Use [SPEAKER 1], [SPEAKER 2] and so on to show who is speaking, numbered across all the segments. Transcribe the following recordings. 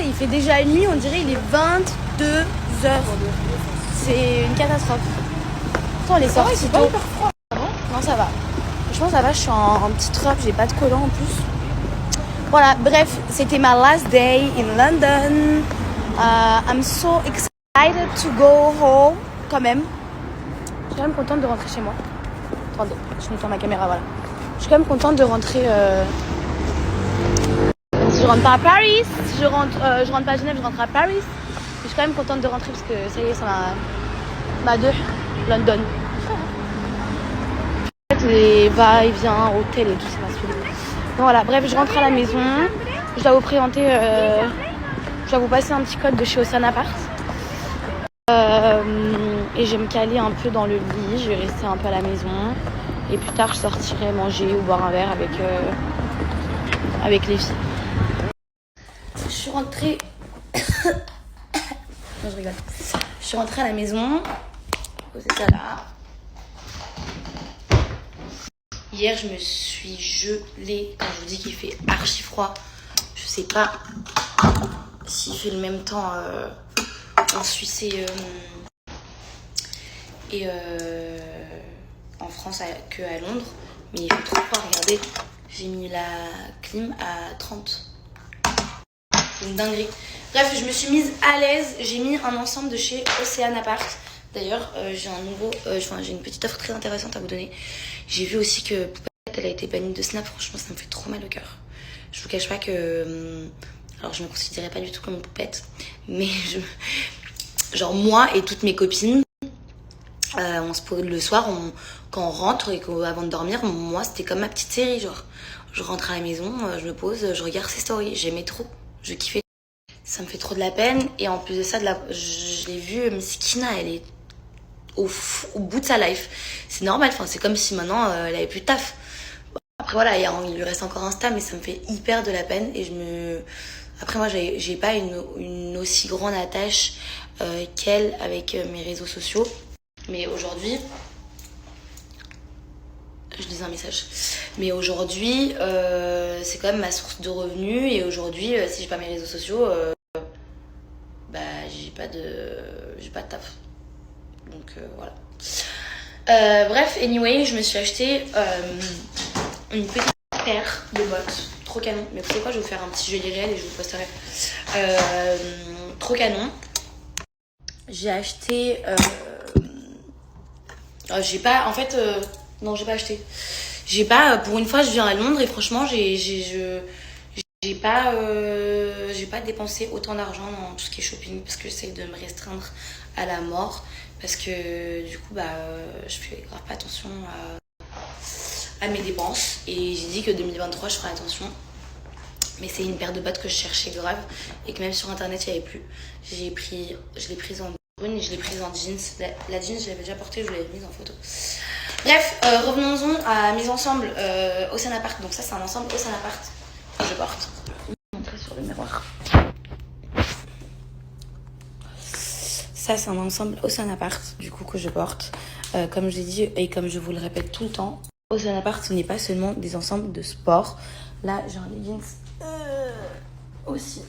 [SPEAKER 1] et il fait déjà nuit, on dirait il est 22 heures. C'est une catastrophe. Pourtant les sorties c'est pas hyper froid. Non ça va. Franchement ça va, je suis en petite robe, j'ai pas de collant en plus. Voilà, bref, c'était ma last day in London. I'm so excited to go home quand même. Je suis quand même contente de rentrer chez moi. Attendez, je nettoie ma caméra, voilà. Je suis quand même contente de rentrer. Si je rentre pas à Paris, si je rentre pas à Genève, je rentre à Paris. Je suis quand même contente de rentrer parce que ça y est, ça m'a de London. En fait, les va-et-vient, hôtel et tout, ça m'a saoulé. Donc voilà, bref, je rentre à la maison. Je dois vous présenter, je dois vous passer un petit code de chez Ocean Apart. Et je vais me caler un peu dans le lit, je vais rester un peu à la maison. Et plus tard, je sortirai manger ou boire un verre avec les filles. Je suis rentrée. Non, je rigole. Je suis rentrée à la maison. Posez ça là. Hier, je me suis gelée. Quand je vous dis qu'il fait archi froid, je sais pas s'il fait le même temps en Suisse et en France qu'à Londres. Mais il fait trop froid. Regardez, j'ai mis la clim à 30. C'est une dinguerie. Bref, je me suis mise à l'aise. J'ai mis un ensemble de chez Ocean Apart. D'ailleurs, j'ai une petite offre très intéressante à vous donner. J'ai vu aussi que Poupette, elle a été bannie de Snap. Franchement, ça me fait trop mal au cœur. Je vous cache pas que... Alors, je me considérais pas du tout comme une poupette. Mais genre, moi et toutes mes copines, on se pose le soir, quand on rentre et avant de dormir, moi, c'était comme ma petite série. Genre, je rentre à la maison, je me pose, je regarde ses stories. J'aimais trop. Je kiffais. Ça me fait trop de la peine. Et en plus de ça, je l'ai vue, Miskina, elle est au bout de sa life. C'est normal, enfin, c'est comme si maintenant elle avait plus de taf. Après voilà, il lui reste encore Insta, mais ça me fait hyper de la peine. Et après moi, j'ai pas une aussi grande attache qu'elle avec mes réseaux sociaux. Mais aujourd'hui, je disais un message. Mais aujourd'hui, c'est quand même ma source de revenus. Et aujourd'hui, si j'ai pas mes réseaux sociaux, bah j'ai pas de taf. Donc voilà. Bref, anyway, je me suis acheté une petite paire de bottes. Trop canon. Mais vous savez quoi, je vais vous faire un petit joli réel et je vous posterai. Trop canon. J'ai acheté... j'ai pas... En fait... non, j'ai pas acheté. J'ai pas... Pour une fois, je viens à Londres et franchement, j'ai pas dépensé autant d'argent dans tout ce qui est shopping parce que j'essaie de me restreindre à la mort. Parce que du coup, je fais grave pas attention à mes dépenses. Et j'ai dit que 2023, je ferai attention. Mais c'est une paire de bottes que je cherchais grave. Et que même sur internet, il n'y avait plus. Je l'ai prise en brune et je l'ai prise en jeans. La jeans, je l'avais déjà portée, je l'avais mise en photo. Bref, revenons-en à mes ensembles Ocean Apart. Donc ça, c'est un ensemble Ocean Apart que je porte. Je vais vous montrer sur le miroir. Ça, c'est un ensemble Ocean Apart, du coup, que je porte. Comme je l'ai dit et comme je vous le répète tout le temps, Ocean Apart, ce n'est pas seulement des ensembles de sport. Là, j'ai un leggings aussi.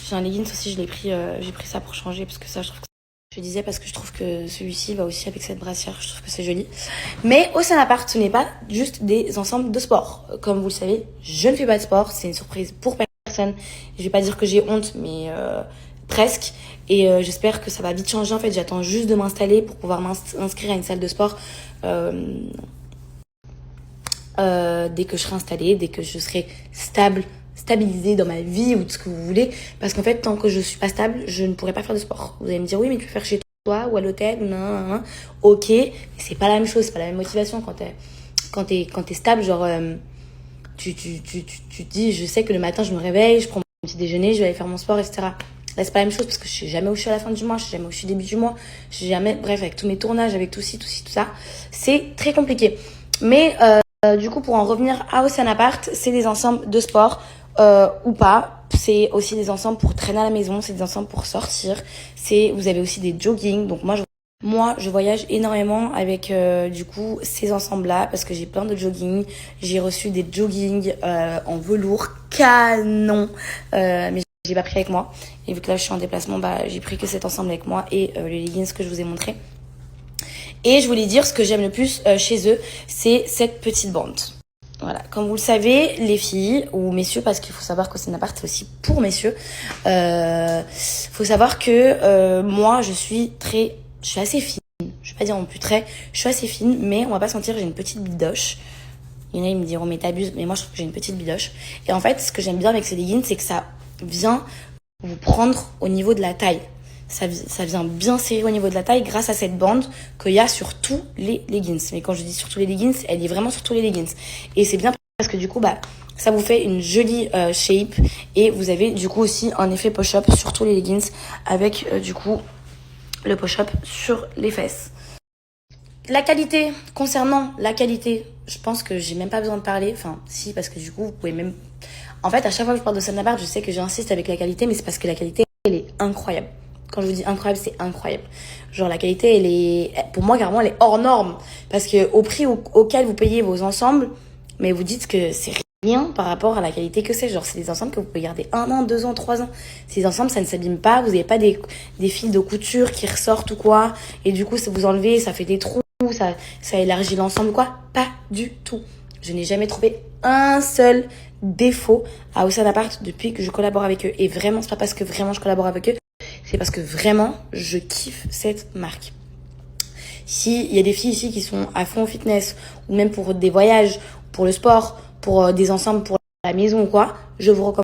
[SPEAKER 1] J'ai un leggings aussi, j'ai pris ça pour changer parce que ça, je trouve que... Je disais parce que je trouve que celui-ci va aussi avec cette brassière, je trouve que c'est joli. Mais Ocean Apart, ce n'est pas juste des ensembles de sport. Comme vous le savez, je ne fais pas de sport, c'est une surprise pour personne. Je vais pas dire que j'ai honte, mais... presque, et j'espère que ça va vite changer. En fait, j'attends juste de m'installer pour pouvoir m'inscrire à une salle de sport dès que je serai installée, dès que je serai stabilisée dans ma vie ou tout ce que vous voulez, parce qu'en fait, tant que je suis pas stable, je ne pourrai pas faire de sport. Vous allez me dire oui, mais tu peux faire chez toi ou à l'hôtel, non, ok, mais c'est pas la même chose, c'est pas la même motivation quand t'es stable, genre tu te dis, je sais que le matin je me réveille, je prends mon petit déjeuner, je vais aller faire mon sport, etc. Là, c'est pas la même chose parce que je sais jamais où je suis à la fin du mois, je sais jamais où je suis au début du mois, je sais jamais, bref, avec tous mes tournages, avec tout ça, c'est très compliqué. Mais du coup, pour en revenir à Ocean Apart, c'est des ensembles de sport ou pas. C'est aussi des ensembles pour traîner à la maison, c'est des ensembles pour sortir. Vous avez aussi des jogging. Donc moi, je voyage énormément avec du coup ces ensembles-là parce que j'ai plein de jogging. J'ai reçu des jogging en velours canon, mais j'ai pas pris avec moi. Et vu que là je suis en déplacement, j'ai pris que cet ensemble avec moi et les leggings que je vous ai montré. Et je voulais dire ce que j'aime le plus chez eux, c'est cette petite bande. Voilà, comme vous le savez, les filles ou messieurs, parce qu'il faut savoir qu'au Sénapart c'est aussi pour messieurs. Faut savoir que moi je suis assez fine. Je vais pas dire non plus je suis assez fine, mais on va pas se mentir, j'ai une petite bidoche. Il y en a, ils me diront, mais t'abuses. Mais moi, je trouve que j'ai une petite bidoche. Et en fait, ce que j'aime bien avec ces leggings, c'est que ça vient vous prendre au niveau de la taille. Ça vient bien serrer au niveau de la taille grâce à cette bande qu'il y a sur tous les leggings. Mais quand je dis sur tous les leggings, elle est vraiment sur tous les leggings. Et c'est bien parce que du coup, ça vous fait une jolie shape. Et vous avez du coup aussi un effet push-up sur tous les leggings avec du coup le push-up sur les fesses. La qualité, concernant la qualité, je pense que j'ai même pas besoin de parler. Enfin, si, parce que du coup, vous pouvez même... En fait, à chaque fois que je parle de Sénapart, je sais que j'insiste avec la qualité, mais c'est parce que la qualité, elle est incroyable. Quand je vous dis incroyable, c'est incroyable. Genre, la qualité, elle est... Pour moi, carrément, elle est hors norme. Parce que au prix auquel vous payez vos ensembles, mais vous dites que c'est rien par rapport à la qualité que c'est. Genre, c'est des ensembles que vous pouvez garder 1 an, 2 ans, 3 ans. Ces ensembles, ça ne s'abîme pas. Vous n'avez pas des fils de couture qui ressortent ou quoi. Et du coup, vous enlevez, ça fait des trous. Ça élargit l'ensemble, quoi. Pas du tout. Je n'ai jamais trouvé un seul défaut à Sénapart depuis que je collabore avec eux. Et vraiment, c'est pas parce que vraiment je collabore avec eux, c'est parce que vraiment, je kiffe cette marque. S'il y a des filles ici qui sont à fond au fitness, ou même pour des voyages, pour le sport, pour des ensembles pour la maison ou quoi, je vous recommande